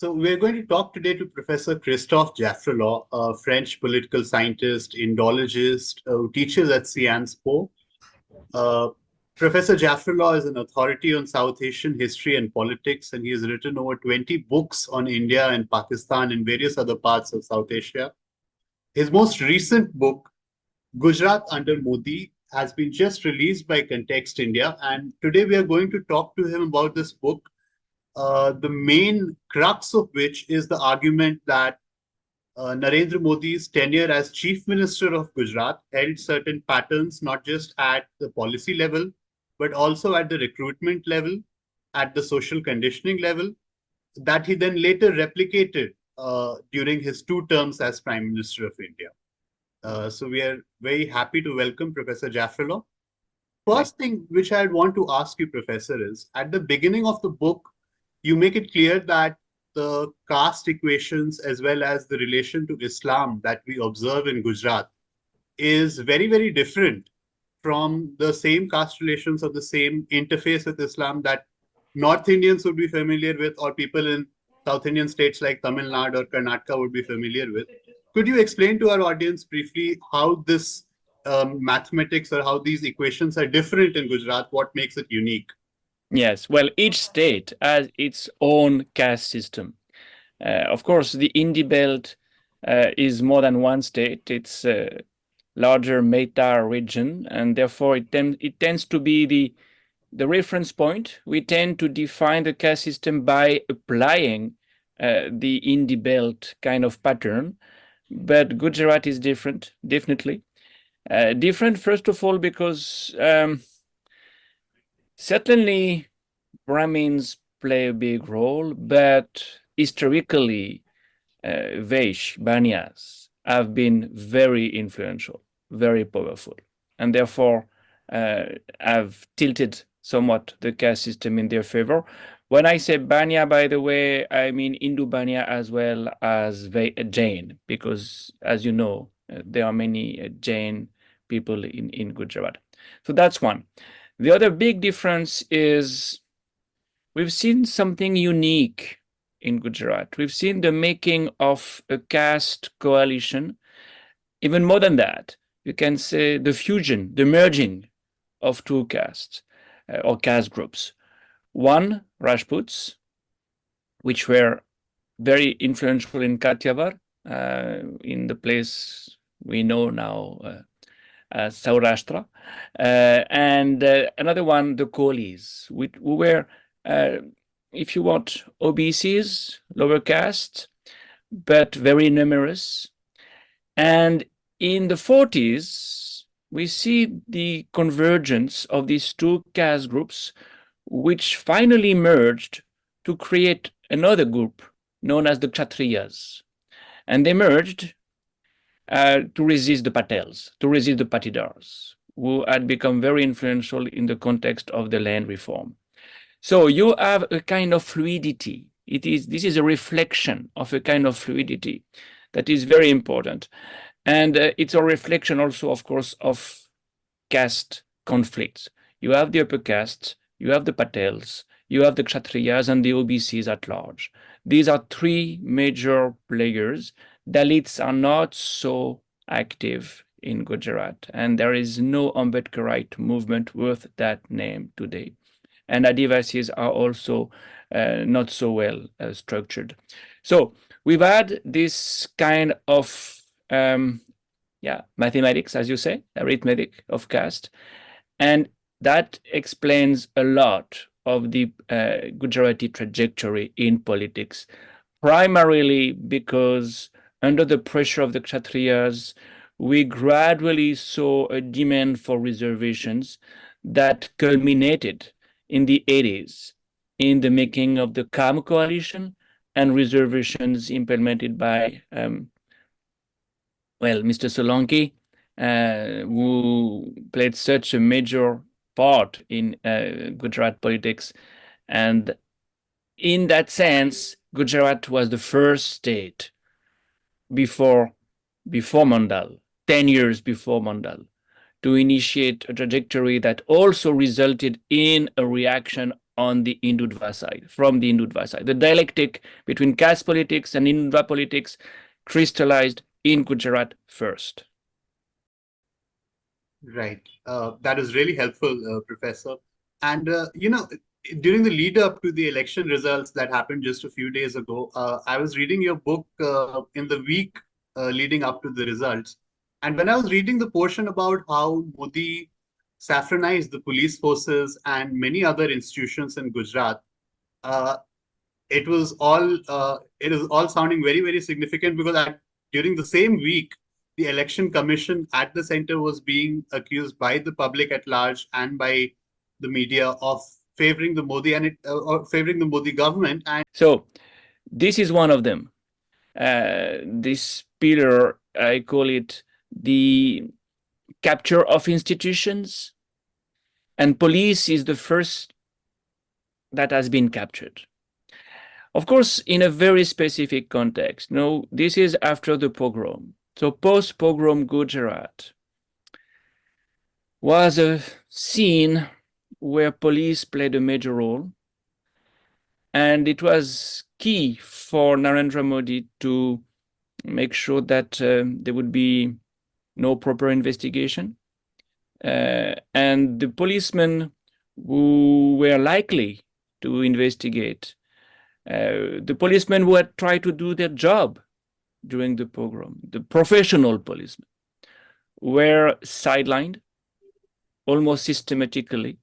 So we're going to talk today to Professor Christophe Jaffrelot, a French political scientist, indologist who teaches at Sciences Po. Uh, Professor Jaffrelot is an authority on South Asian history and politics, and he has written over 20 books on India and Pakistan and various other parts of South Asia. His most recent book, Gujarat Under Modi, has been just released by Context India, and today we are going to talk to him about this book, the main crux of which is the argument that Narendra Modi's tenure as Chief Minister of Gujarat held certain patterns, not just at the policy level, but also at the recruitment level, at the social conditioning level, that he then later replicated during his 2 terms as Prime Minister of India. So we are very happy to welcome Professor Jaffrelot. First thing which I want to ask you, Professor, is at the beginning of the book, you make it clear that the caste equations as well as the relation to Islam that we observe in Gujarat is very, very different from the same caste relations or the same interface with Islam that North Indians would be familiar with, or people in South Indian states like Tamil Nadu or Karnataka would be familiar with. Could you explain to our audience briefly how this mathematics or how these equations are different in Gujarat, what makes it unique? Yes, well, each state has its own caste system. Of course, the Indie Belt is more than one state. It's a larger meta region, and therefore it tends to be the reference point. We tend to define the caste system by applying the Indie Belt kind of pattern. But Gujarat is different, definitely. Different, first of all, because certainly Brahmins play a big role, but historically, Vaish, Banyas, have been very influential, very powerful, and therefore have tilted somewhat the caste system in their favor. When I say Banya, by the way, I mean Hindu Banya as well as Jain, because as you know, there are many Jain people in Gujarat. So that's one. The other big difference is we've seen something unique in Gujarat. We've seen the making of a caste coalition. Even more than that, you can say the fusion, the merging of 2 castes or caste groups. One, Rajputs, which were very influential in Kathiawar, in the place we know now as Saurashtra. And another one, the Kolis, who were, if you want, OBCs, lower caste, but very numerous. And in the 40s, we see the convergence of these 2 caste groups, which finally merged to create another group known as the Kshatriyas. And they merged to resist the Patels, to resist the Patidars, who had become very influential in the context of the land reform. So you have a kind of fluidity. This is a reflection of a kind of fluidity that is very important. And it's a reflection also, of course, of caste conflicts. You have the upper castes, you have the Patels, you have the Kshatriyas and the OBCs at large. These are 3 major players. Dalits are not so active in Gujarat, and there is no Ambedkarite movement worth that name today. And Adivasis are also not so well structured. So we've had this kind of mathematics, as you say, arithmetic of caste, and that explains a lot of the Gujarati trajectory in politics, primarily because under the pressure of the Kshatriyas, we gradually saw a demand for reservations that culminated in the 80s in the making of the CAM coalition and reservations implemented by, Mr. Solanki, who played such a major part in Gujarat politics. And in that sense, Gujarat was the first state before Mandal, 10 years before Mandal, to initiate a trajectory that also resulted in a reaction on the Hindutva side, from the Hindutva side. The dialectic between caste politics and Hindutva politics crystallized in Gujarat first. Right. That is really helpful, Professor. And, during the lead up to the election results that happened just a few days ago, I was reading your book in the week leading up to the results. And when I was reading the portion about how Modi saffronized the police forces and many other institutions in Gujarat, uh, it was all sounding very, very significant because during the same week, the election commission at the center was being accused by the public at large and by the media of favoring the Modi or favoring the Modi government. And so this is one of them. This pillar, I call it the capture of institutions, and police is the first that has been captured. Of course, in a very specific context. No, this is after the pogrom. So post-pogrom Gujarat was a scene where police played a major role. And it was key for Narendra Modi to make sure that there would be no proper investigation. And the policemen who were likely to investigate, the policemen who had tried to do their job during the pogrom, the professional policemen, were sidelined almost systematically,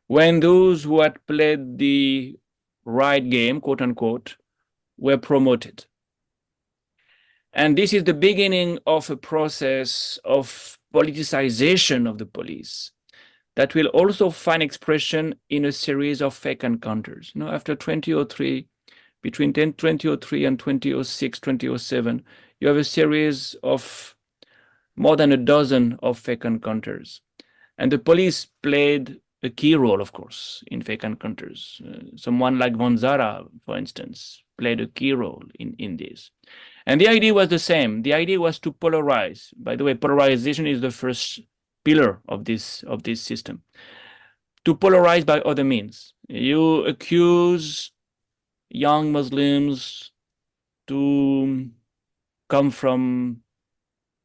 when those who had played the right game, quote unquote, were promoted. And this is the beginning of a process of politicization of the police that will also find expression in a series of fake encounters. You know, after 2003, between 2003 and 2006, 2007, you have a series of more than a dozen of fake encounters. And the police played a key role, of course, in fake encounters. Someone like Vanzara, for instance, played a key role in this. And the idea was the same. The idea was to polarize. By the way, polarization is the first pillar of this system. To polarize by other means. You accuse young Muslims to come from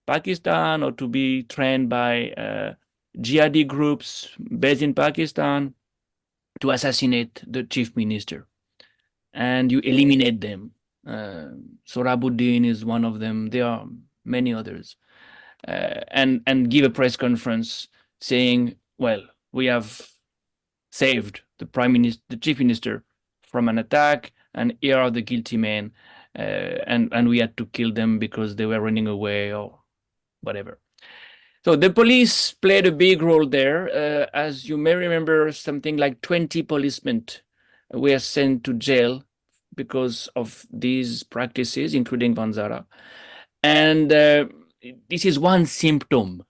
Pakistan or to be trained by jihadi groups based in Pakistan to assassinate the chief minister. And you eliminate them. Sorabuddin is one of them. There are many others. And give a press conference saying, well, we have saved the prime minister, the chief minister from an attack, and here are the guilty men, and we had to kill them because they were running away or whatever. So the police played a big role there. As you may remember, something like 20 policemen were sent to jail because of these practices, including Vanzara. And this is one symptom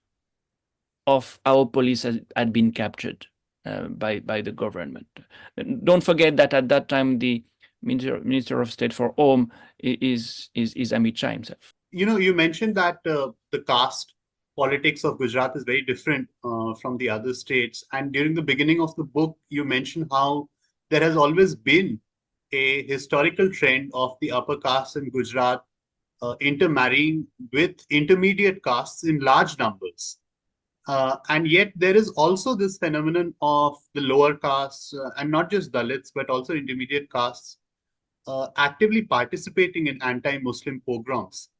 of how police had been captured by the government. Don't forget that at that time, the Minister of State for Home is Amit Shah himself. You mentioned that the caste politics of Gujarat is very different from the other states. And during the beginning of the book, you mentioned how there has always been a historical trend of the upper castes in Gujarat intermarrying with intermediate castes in large numbers. And yet there is also this phenomenon of the lower castes, and not just Dalits, but also intermediate castes, actively participating in anti-Muslim pogroms.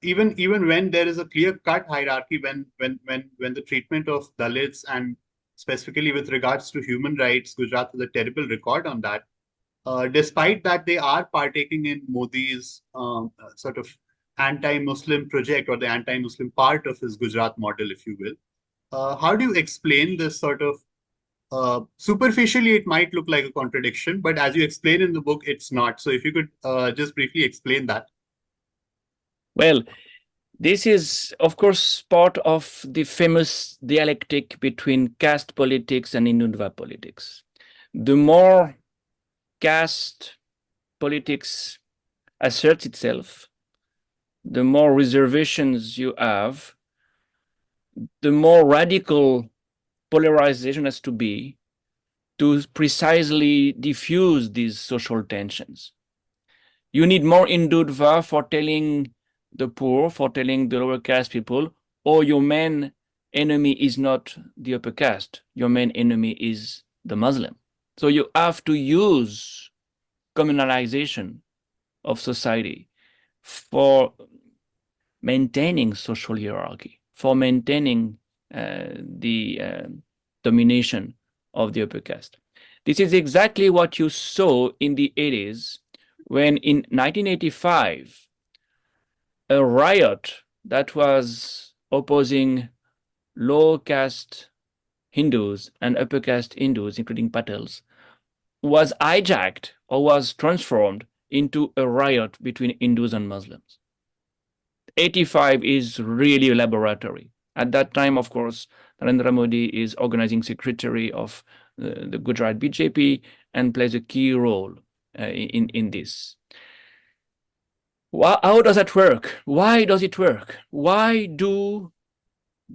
Even when there is a clear-cut hierarchy, when the treatment of Dalits and specifically with regards to human rights, Gujarat has a terrible record on that. Despite that, they are partaking in Modi's sort of anti-Muslim project or the anti-Muslim part of his Gujarat model, if you will. How do you explain this sort of, superficially, it might look like a contradiction, but as you explain in the book, it's not. So if you could just briefly explain that. Well, this is, of course, part of the famous dialectic between caste politics and Hindutva politics. The more caste politics asserts itself, the more reservations you have, the more radical polarization has to be to precisely diffuse these social tensions. You need more Hindutva for telling the poor, for telling the lower caste people, oh, your main enemy is not the upper caste, your main enemy is the Muslim. So you have to use communalization of society for maintaining social hierarchy, for maintaining the domination of the upper caste. This is exactly what you saw in the 80s when in 1985, a riot that was opposing low caste Hindus and upper caste Hindus, including Patels, was hijacked or was transformed into a riot between Hindus and Muslims. 85 is really a laboratory. At that time, of course, Narendra Modi is organizing secretary of the Gujarat BJP and plays a key role in this. How does that work? Why does it work? Why do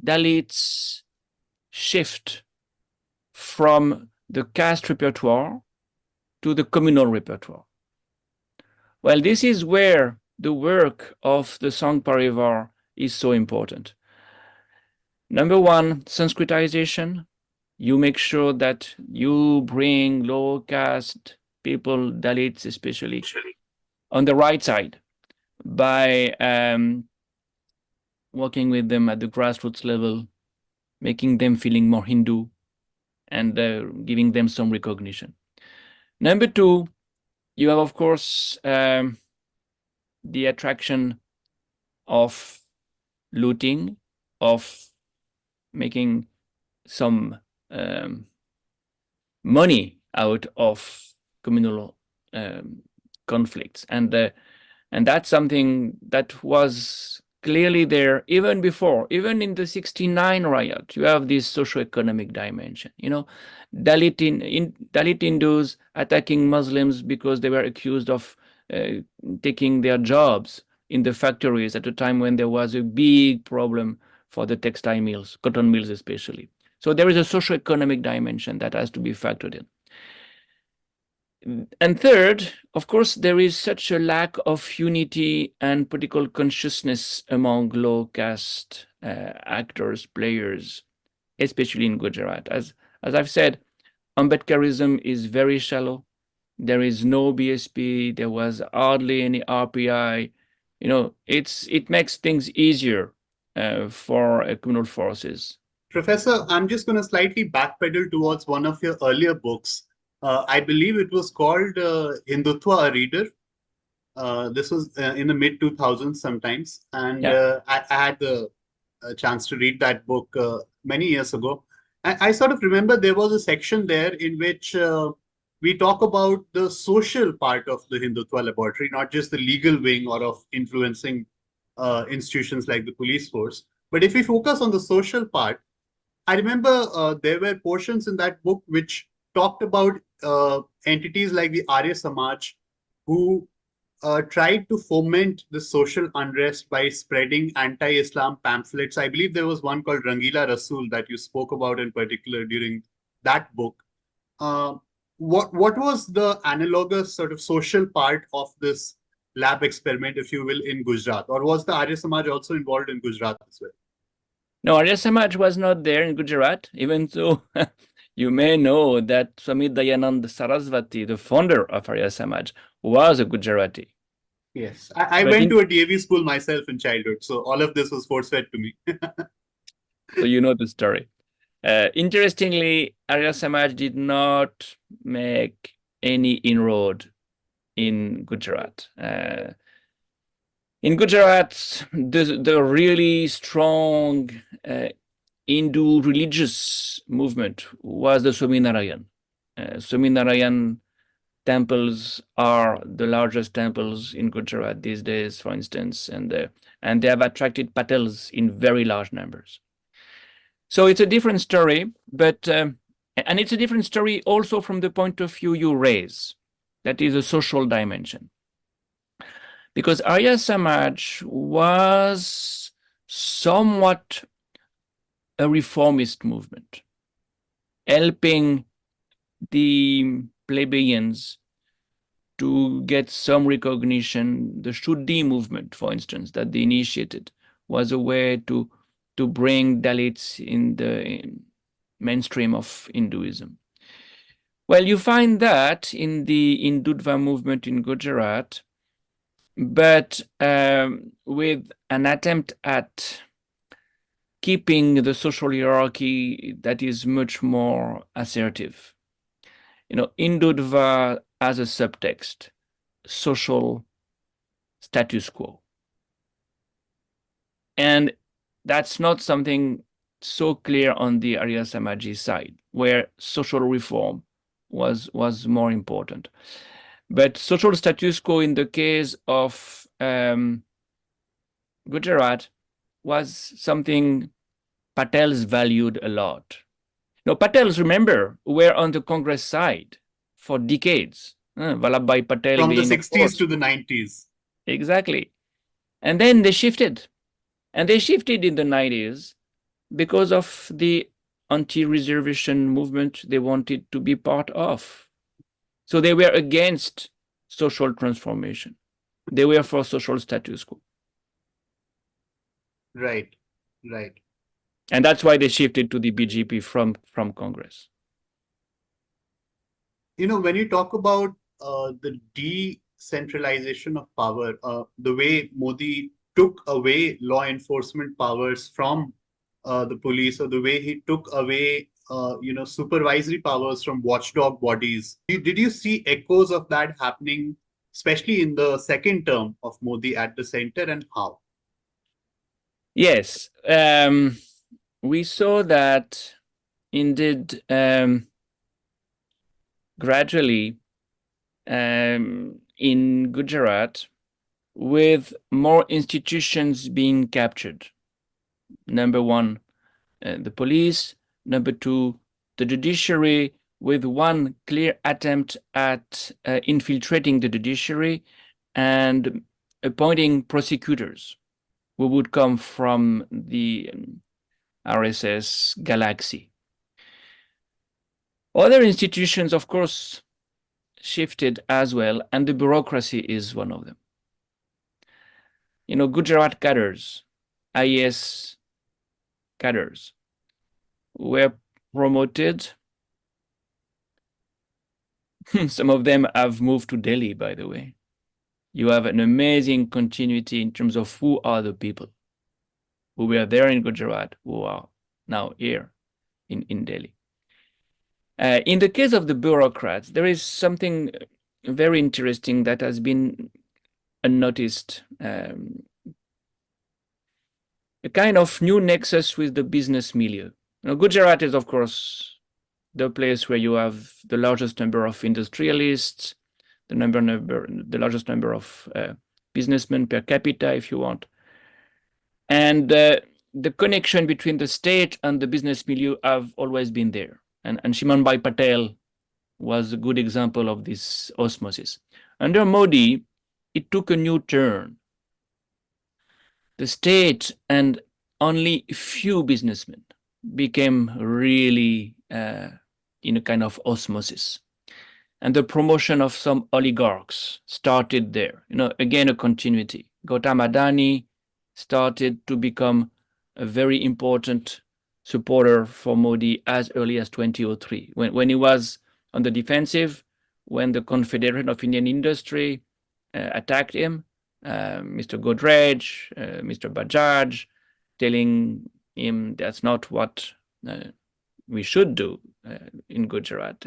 Dalits shift from the caste repertoire to the communal repertoire? Well, this is where the work of the Sangh Parivar is so important. Number one, Sanskritization. You make sure that you bring low caste people, Dalits especially, on the right side by working with them at the grassroots level, making them feeling more Hindu and giving them some recognition. Number two, you have, of course, the attraction of looting, of making some money out of communal conflicts. And that's something that was clearly there even before, even in the 69 riot. You have this socio-economic dimension, you know, Dalit Hindus attacking Muslims because they were accused of taking their jobs in the factories at a time when there was a big problem for the textile mills, cotton mills especially. So there is a socio-economic dimension that has to be factored in. And third, of course, there is such a lack of unity and political consciousness among low caste actors, players, especially in Gujarat. As I've said, Ambedkarism is very shallow. There is no BSP. There was hardly any RPI. You know, it makes things easier for communal forces. Professor, I'm just going to slightly backpedal towards one of your earlier books. I believe it was called Hindutva, a Reader. This was in the mid 2000s sometimes. And I had the chance to read that book many years ago. I sort of remember there was a section there in which we talk about the social part of the Hindutva laboratory, not just the legal wing or of influencing institutions like the police force. But if we focus on the social part, I remember there were portions in that book which talked about entities like the Arya Samaj who tried to foment the social unrest by spreading anti-Islam pamphlets. I believe there was one called Rangila Rasool that you spoke about in particular during that book. What was the analogous sort of social part of this lab experiment, if you will, in Gujarat? Or was the Arya Samaj also involved in Gujarat as well? No, Arya Samaj was not there in Gujarat, even though you may know that Swami Dayanand Saraswati, the founder of Arya Samaj, was a Gujarati. Yes, I went to a DAV school myself in childhood, so all of this was force-fed to me. So you know the story. Interestingly, Arya Samaj did not make any inroad in Gujarat. In Gujarat, the really strong Hindu religious movement was the Swaminarayan. Swaminarayan temples are the largest temples in Gujarat these days, for instance, and they have attracted Patels in very large numbers. So it's a different story, but and it's a different story also from the point of view you raise, that is a social dimension. Because Arya Samaj was somewhat a reformist movement, helping the plebeians to get some recognition. The Shuddhi movement, for instance, that they initiated, was a way to bring Dalits in the mainstream of Hinduism. Well, you find that in the Hindutva movement in Gujarat, but with an attempt at keeping the social hierarchy that is much more assertive. Hindutva as a subtext, social status quo. And that's not something so clear on the Arya Samaji side, where social reform was more important. But social status quo in the case of Gujarat was something Patels valued a lot. Now, Patels, remember, were on the Congress side for decades. Vallabhbhai Patel From the being, 60s to the 90s. Exactly. And then they shifted. And they shifted in the 90s because of the anti-reservation movement they wanted to be part of. So they were against social transformation. They were for social status quo. Right. And that's why they shifted to the BJP from Congress. When you talk about the decentralization of power, the way Modi took away law enforcement powers from the police, or the way he took away supervisory powers from watchdog bodies. Did you see echoes of that happening, especially in the second term of Modi at the center, and how? Yes, we saw that indeed gradually in Gujarat, with more institutions being captured. Number one, the police. Number two, the judiciary, with one clear attempt at infiltrating the judiciary and appointing prosecutors who would come from the RSS galaxy. Other institutions, of course, shifted as well, and the bureaucracy is one of them. Gujarat cadres, IAS cadres, were promoted. Some of them have moved to Delhi, by the way. You have an amazing continuity in terms of who are the people who were there in Gujarat, who are now here in Delhi. In the case of the bureaucrats, there is something very interesting that has been unnoticed, a kind of new nexus with the business milieu. Gujarat is, of course, the place where you have the largest number of industrialists, the largest number of businessmen per capita, if you want. And the connection between the state and the business milieu have always been there. And Shimanbhai Patel was a good example of this osmosis. Under Modi, it took a new turn. The state and only few businessmen became really in a kind of osmosis. And the promotion of some oligarchs started there. Again, a continuity. Gautam Adani started to become a very important supporter for Modi as early as 2003, when he was on the defensive, when the Confederation of Indian Industry attacked him, Mr. Godrej, Mr. Bajaj, telling him that's not what we should do in Gujarat.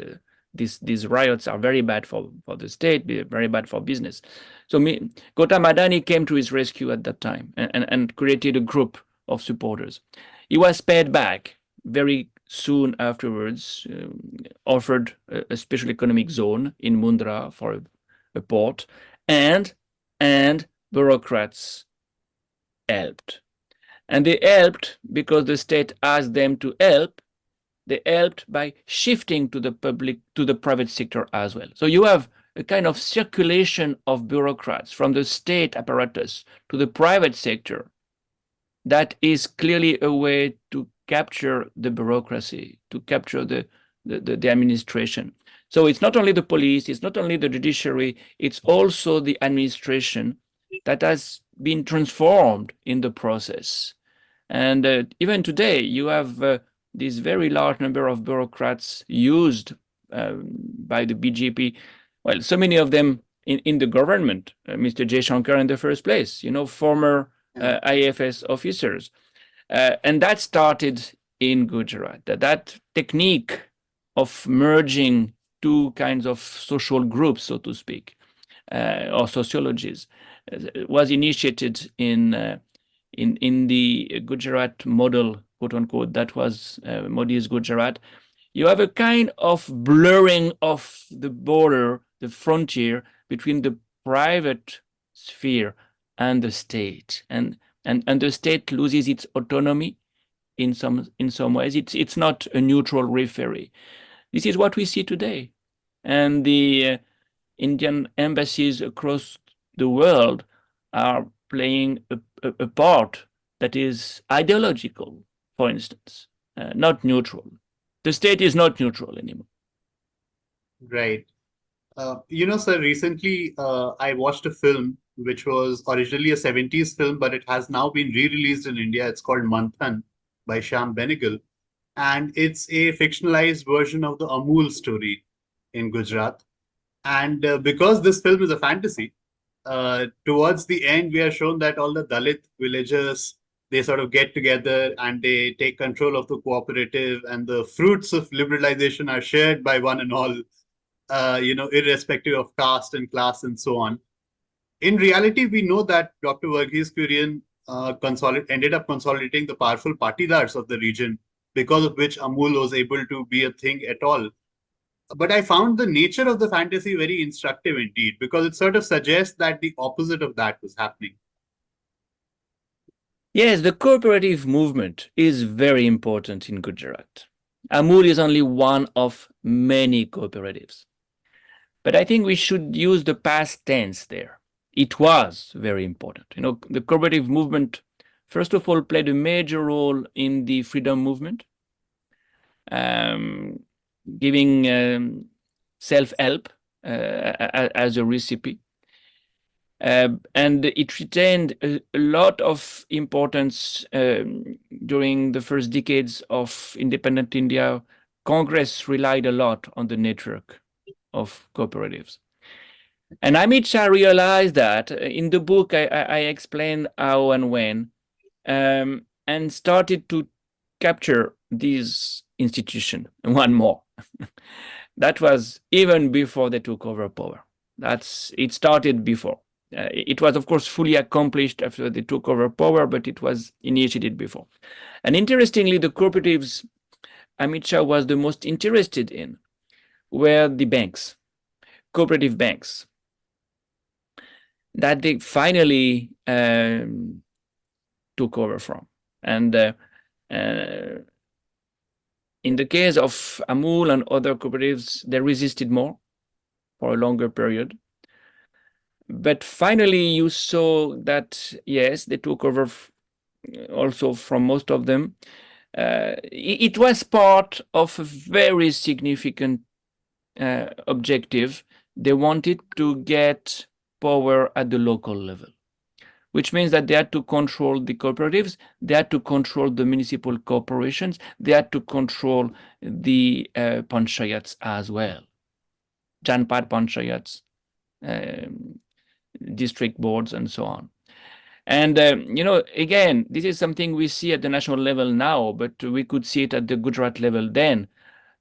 These riots are very bad for the state, very bad for business. So Gautam Adani came to his rescue at that time and created a group of supporters. He was paid back very soon afterwards, offered a special economic zone in Mundra for a port, and bureaucrats helped. And they helped because the state asked them to help. They helped by shifting to the private sector as well. So you have a kind of circulation of bureaucrats from the state apparatus to the private sector. That is clearly a way to capture the bureaucracy, to capture the the administration. So it's not only the police, it's not only the judiciary, it's also the administration that has been transformed in the process. And even today, you have this very large number of bureaucrats used by the BJP. Well, so many of them in the government, Mr. J. Shankar in the first place, former IFS officers. And that started in Gujarat. That technique of merging two kinds of social groups, so to speak, or sociologies, was initiated in the Gujarat model, quote unquote, that was Modi's Gujarat. You have a kind of blurring of the border, the frontier between the private sphere and the state, and the state loses its autonomy in some ways. It's not a neutral referee. This is what we see today, and the Indian embassies across the world are playing a part that is ideological, for instance, not neutral. The state is not neutral anymore. Right. Sir, recently I watched a film which was originally a 70s film, but it has now been re-released in India. It's called Manthan by Shyam Benegal. And it's a fictionalized version of the Amul story in Gujarat. And because this film is a fantasy, towards the end, we are shown that all the Dalit villagers, they sort of get together and they take control of the cooperative, and the fruits of liberalization are shared by one and all, irrespective of caste and class and so on. In reality, we know that Dr. Verghese Kurian ended up consolidating the powerful patidars of the region, because of which Amul was able to be a thing at all. But I found the nature of the fantasy very instructive indeed, because it sort of suggests that the opposite of that was happening. Yes, the cooperative movement is very important in Gujarat. Amul is only one of many cooperatives. But I think we should use the past tense there. It was very important. The cooperative movement, first of all, played a major role in the freedom movement, giving self-help as a recipe. And it retained a lot of importance during the first decades of independent India. Congress relied a lot on the network of cooperatives. And Amit Shah realized that. In the book, I explain how and when, and started to capture these institutions. One more. That was even before they took over power. It started before. It was, of course, fully accomplished after they took over power, but it was initiated before. And interestingly, the cooperatives Amit Shah was the most interested in were the banks, cooperative banks, that they finally took over from. And in the case of Amul and other cooperatives, they resisted more for a longer period. But finally, you saw that, yes, they took over also from most of them. It was part of a very significant objective. They wanted to get power at the local level, which means that they had to control the cooperatives, they had to control the municipal corporations, they had to control the panchayats as well, Janpad panchayats, district boards, and so on. And, again, this is something we see at the national level now, but we could see it at the Gujarat level then.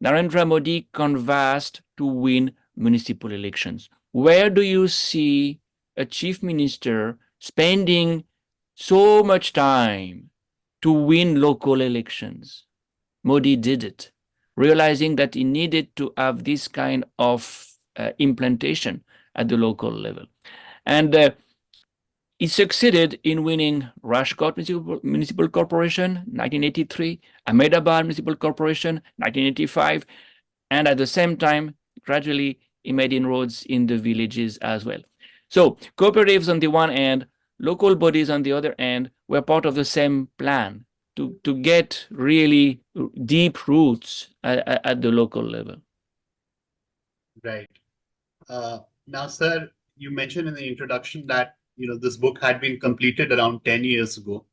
Narendra Modi canvassed to win municipal elections. Where do you see a chief minister spending so much time to win local elections? Modi did it, realizing that he needed to have this kind of implantation at the local level. And he succeeded in winning Rajkot Municipal Corporation, 1983, Ahmedabad Municipal Corporation, 1985, and at the same time, gradually, he made inroads in the villages as well. So cooperatives on the one hand, local bodies on the other hand, were part of the same plan to get really deep roots at the local level. Right. Now, sir, you mentioned in the introduction that this book had been completed around 10 years ago,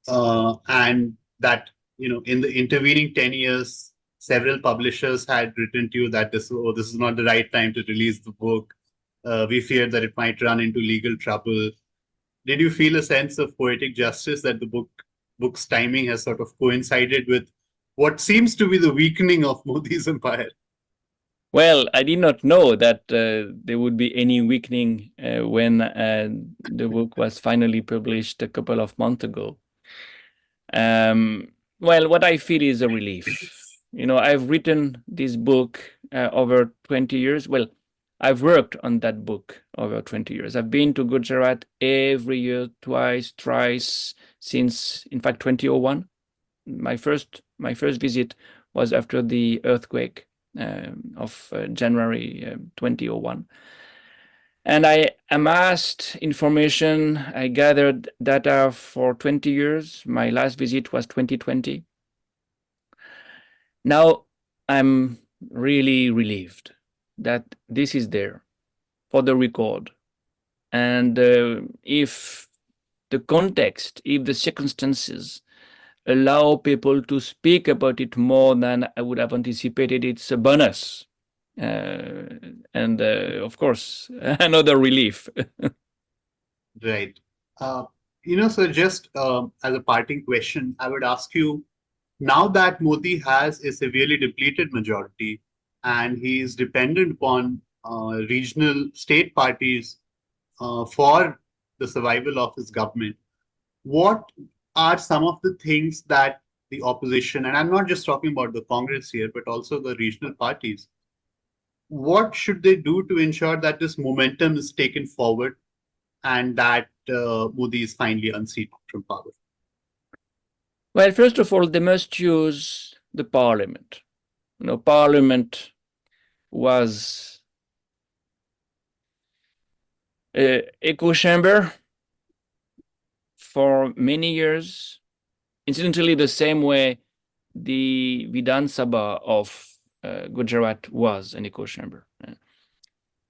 and that in the intervening 10 years, several publishers had written to you that this is not the right time to release the book. We feared that it might run into legal trouble. Did you feel a sense of poetic justice that the book's timing has sort of coincided with what seems to be the weakening of Modi's empire? Well, I did not know that there would be any weakening when the book was finally published a couple of months ago. Well, what I feel is a relief. I've written this book over 20 years. Well, I've worked on that book over 20 years. I've been to Gujarat every year, twice, thrice, since, in fact, 2001. My first visit was after the earthquake of January 2001. And I amassed information, I gathered data for 20 years. My last visit was 2020. Now I'm really relieved that this is there for the record. And if the context, if the circumstances allow people to speak about it more than I would have anticipated, it's a bonus. And of course, another relief. Right. So just as a parting question, I would ask you, now that Modi has a severely depleted majority and he is dependent upon regional state parties for the survival of his government, what are some of the things that the opposition, and I'm not just talking about the Congress here, but also the regional parties, what should they do to ensure that this momentum is taken forward and that Modi is finally unseated from power? Well, first of all, they must use the parliament. Parliament was an echo chamber for many years. Incidentally, the same way the Vidhan Sabha of Gujarat was an echo chamber.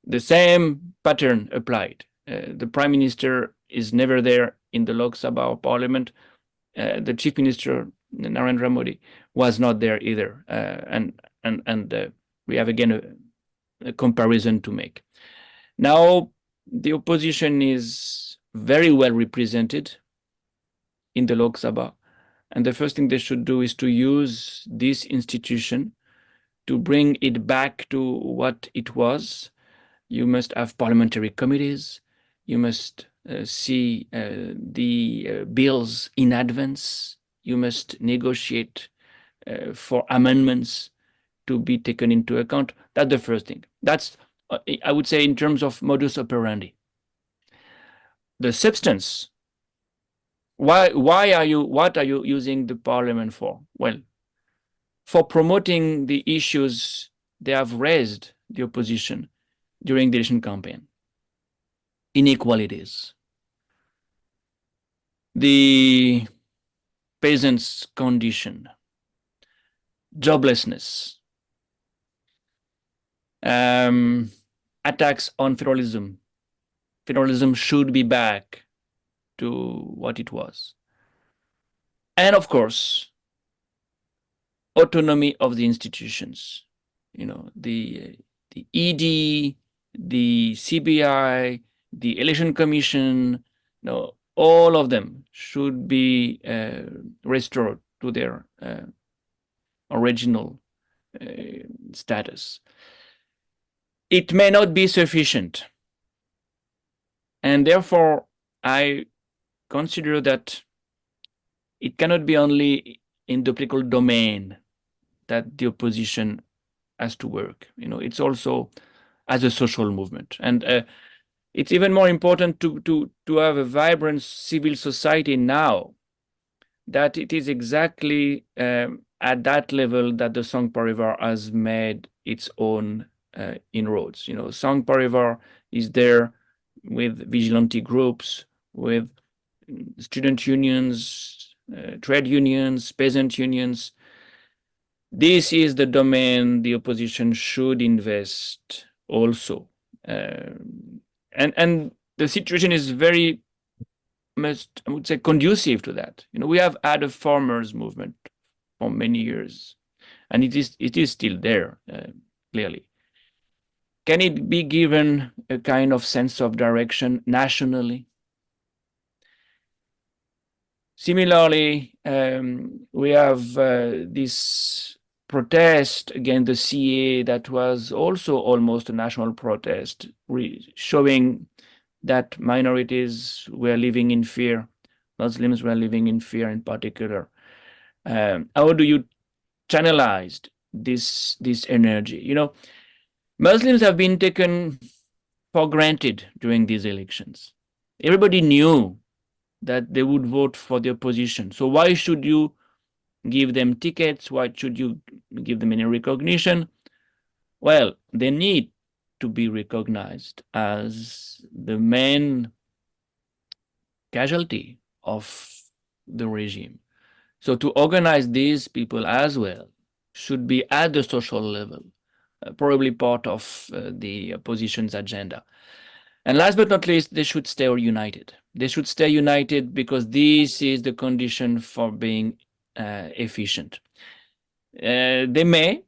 The same pattern applied. The Prime Minister is never there in the Lok Sabha or Parliament. The Chief Minister Narendra Modi was not there either, and we have again a comparison to make. Now the opposition is very well represented in the Lok Sabha, and the first thing they should do is to use this institution to bring it back to what it was. You must have parliamentary committees. You must see the bills in advance. You must negotiate for amendments to be taken into account. That's the first thing. That's, I would say, in terms of modus operandi. The substance. What are you using the parliament for? Well, for promoting the issues they have raised, the opposition, during the election campaign. Inequalities, the peasants' condition, joblessness, attacks on federalism. Federalism should be back to what it was. And of course, autonomy of the institutions. The ED, the CBI, the Election Commission, all of them should be restored to their original status. It may not be sufficient. And therefore, I consider that it cannot be only in the political domain that the opposition has to work. It's also as a social movement. And it's even more important to have a vibrant civil society now, that it is exactly at that level that the Sangh Parivar has made its own inroads. Sangh Parivar is there with vigilante groups, with student unions, trade unions, peasant unions. This is the domain the opposition should invest also. And the situation is very much, I would say, conducive to that. We have had a farmers movement for many years, and it is still there, clearly. Can it be given a kind of sense of direction nationally? Similarly, we have this protest against the CA that was also almost a national protest, showing that minorities were living in fear, Muslims were living in fear in particular. How do you channelize this energy? Muslims have been taken for granted during these elections. Everybody knew that they would vote for the opposition. So why should you give them tickets? Why should you give them any recognition? Well, they need to be recognized as the main casualty of the regime. So to organize these people as well should be at the social level, probably part of the opposition's agenda. And last but not least, they should stay united. They should stay united because this is the condition for being efficient. They may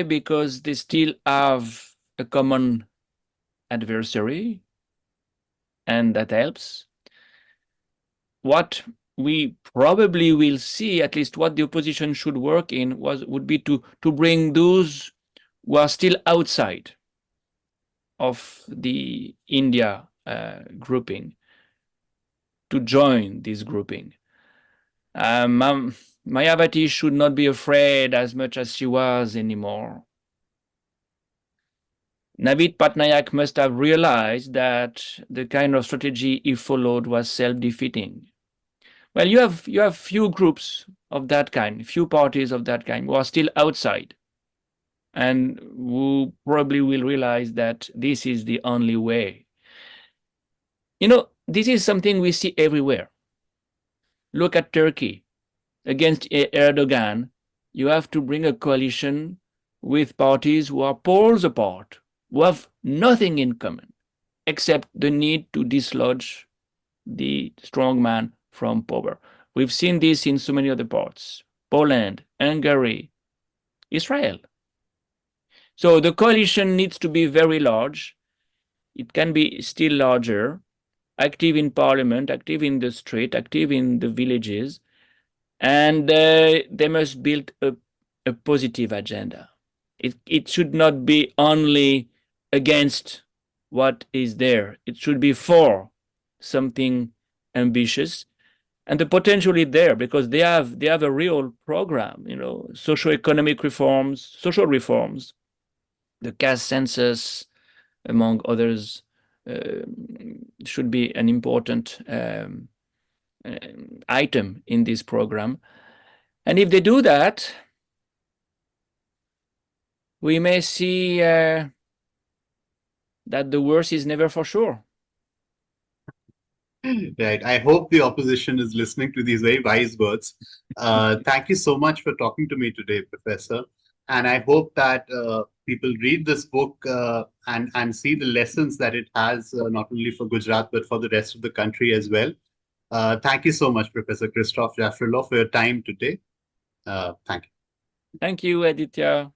because they still have a common adversary, and that helps. What we probably will see, at least what the opposition should work in, would be to bring those who are still outside of the India grouping to join this grouping. Mayawati should not be afraid as much as she was anymore. Navid Patnaik must have realized that the kind of strategy he followed was self-defeating. Well, you have few groups of that kind, few parties of that kind who are still outside, and who probably will realize that this is the only way. This is something we see everywhere. Look at Turkey. Against Erdogan, you have to bring a coalition with parties who are poles apart, who have nothing in common, except the need to dislodge the strong man from power. We've seen this in so many other parts: Poland, Hungary, Israel. So the coalition needs to be very large. It can be still larger, active in parliament, active in the street, active in the villages, and they must build a positive agenda. It should not be only against what is there. It should be for something ambitious, and the potential is there because they have a real program. Socio-economic reforms, social reforms, the caste census, among others, should be an important item in this program. And if they do that, we may see that the worst is never for sure. Right. I hope the opposition is listening to these very wise words. Thank you so much for talking to me today, Professor. And I hope that people read this book and see the lessons that it has, not only for Gujarat, but for the rest of the country as well. Thank you so much, Professor Christophe Jaffrelot, for your time today. Thank you. Thank you, Aditya.